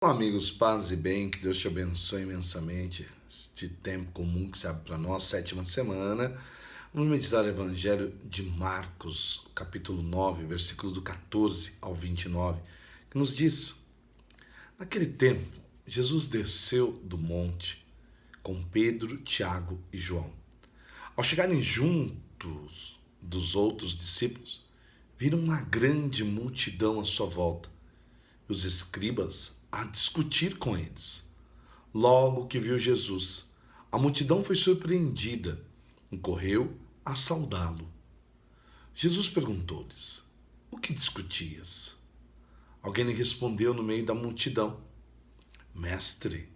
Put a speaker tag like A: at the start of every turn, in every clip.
A: Olá, amigos, paz e bem, que Deus te abençoe imensamente. Este tempo comum que se abre para nós, sétima semana. Vamos meditar o Evangelho de Marcos, capítulo 9, versículo do 14 ao 29, que nos diz: Naquele tempo, Jesus desceu do monte com Pedro, Tiago e João. Ao chegarem juntos dos outros discípulos, viram uma grande multidão à sua volta e os escribas a discutir com eles. Logo que viu Jesus, a multidão foi surpreendida e correu a saudá-lo. Jesus perguntou-lhes: O que discutias? Alguém lhe respondeu no meio da multidão: Mestre,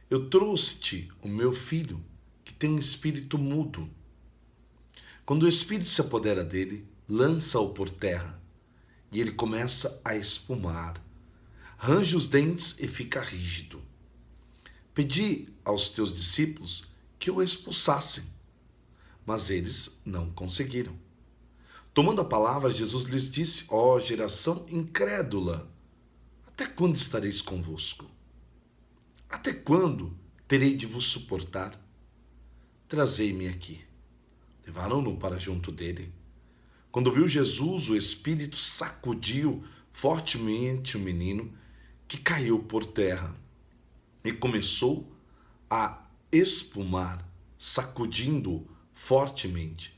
A: eu trouxe-te o meu filho, que tem um espírito mudo. Quando o espírito se apodera dele, lança-o por terra, e ele começa a espumar, range os dentes e fica rígido. Pedi aos teus discípulos que o expulsassem, mas eles não conseguiram. Tomando a palavra, Jesus lhes disse: Ó geração incrédula, até quando estareis convosco? Até quando terei de vos suportar? Trazei-me aqui. Levaram-no para junto dele. Quando viu Jesus, o espírito sacudiu fortemente o menino, que caiu por terra e começou a espumar, sacudindo-o fortemente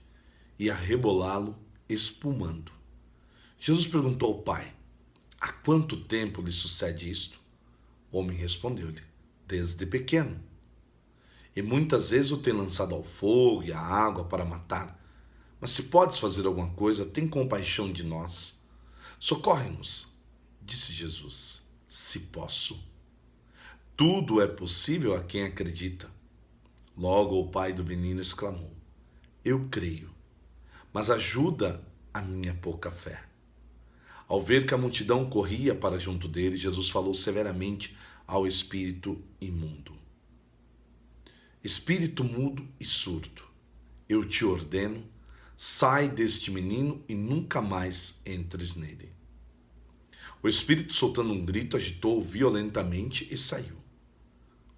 A: e a rebolá-lo, espumando. Jesus perguntou ao pai: Há quanto tempo lhe sucede isto? O homem respondeu-lhe: Desde pequeno. E muitas vezes o tem lançado ao fogo e à água para matar. Mas se podes fazer alguma coisa, tem compaixão de nós. Socorre-nos, disse Jesus. Se posso. Tudo é possível a quem acredita. Logo o pai do menino exclamou: Eu creio, mas ajuda a minha pouca fé. Ao ver que a multidão corria para junto dele, Jesus falou severamente ao espírito imundo: Espírito mudo e surdo, eu te ordeno, sai deste menino e nunca mais entres nele. O espírito, soltando um grito, agitou-o violentamente e saiu.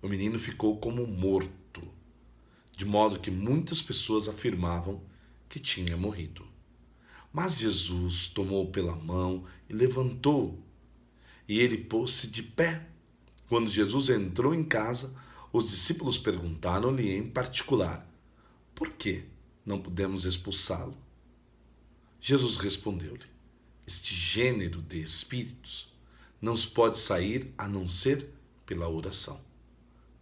A: O menino ficou como morto, de modo que muitas pessoas afirmavam que tinha morrido. Mas Jesus tomou-o pela mão e levantou-o, e ele pôs-se de pé. Quando Jesus entrou em casa, os discípulos perguntaram-lhe em particular: Por que não pudemos expulsá-lo? Jesus respondeu-lhe: Este gênero de espíritos não se pode sair a não ser pela oração.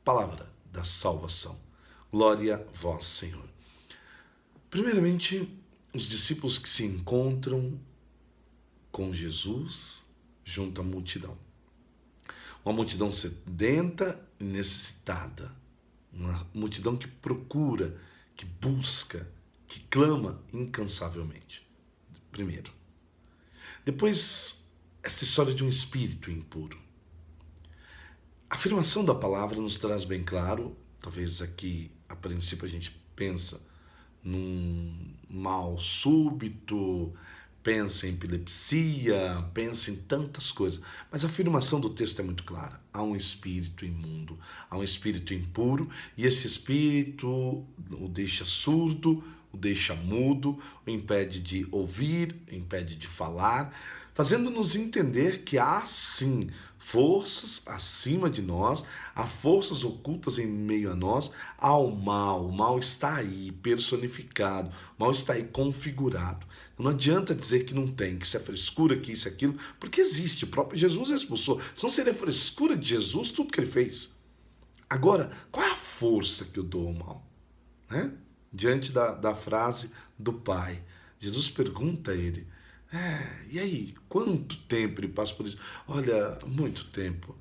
A: Palavra da salvação. Glória a vós, Senhor. Primeiramente, os discípulos que se encontram com Jesus junto à multidão. Uma multidão sedenta e necessitada. Uma multidão que procura, que busca, que clama incansavelmente. Primeiro. Depois, essa história de um espírito impuro. A afirmação da palavra nos traz bem claro, talvez aqui a princípio a gente pensa num mal súbito, pensa em epilepsia, pensa em tantas coisas, mas a afirmação do texto é muito clara: há um espírito imundo, há um espírito impuro, e esse espírito o deixa surdo, o deixa mudo, o impede de ouvir, o impede de falar, fazendo-nos entender que há sim forças acima de nós, há forças ocultas em meio a nós, há o mal está aí personificado, o mal está aí configurado. Não adianta dizer que não tem, que isso é frescura, que isso é aquilo, porque existe, o próprio Jesus expulsou. Se não seria frescura de Jesus tudo que ele fez. Agora, qual é a força que eu dou ao mal? Né? Diante da frase do Pai, Jesus pergunta a ele: e aí, quanto tempo ele passa por isso? Olha, muito tempo,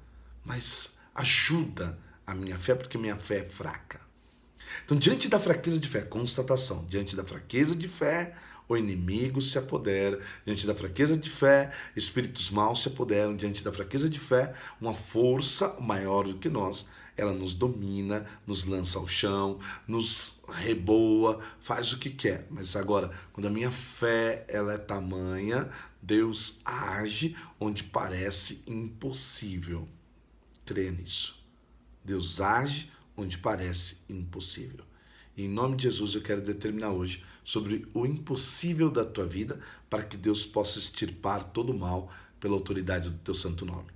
A: mas ajuda a minha fé, porque minha fé é fraca. Então, diante da fraqueza de fé, constatação, diante da fraqueza de fé, o inimigo se apodera, diante da fraqueza de fé, espíritos maus se apoderam, diante da fraqueza de fé, uma força maior do que nós ela nos domina, nos lança ao chão, nos reboa, faz o que quer. Mas agora, quando a minha fé ela é tamanha, Deus age onde parece impossível. Creia nisso. Deus age onde parece impossível. E em nome de Jesus eu quero determinar hoje sobre o impossível da tua vida para que Deus possa extirpar todo o mal pela autoridade do teu santo nome.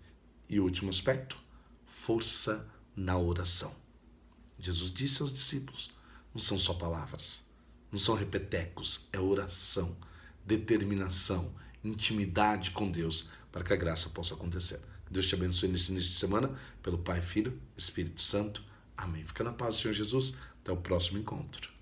A: E o último aspecto, força na oração. Jesus disse aos discípulos, não são só palavras, não são repetecos, é oração, determinação, intimidade com Deus para que a graça possa acontecer. Deus te abençoe nesse início de semana, pelo Pai, Filho, Espírito Santo. Amém. Fica na paz do Senhor Jesus. Até o próximo encontro.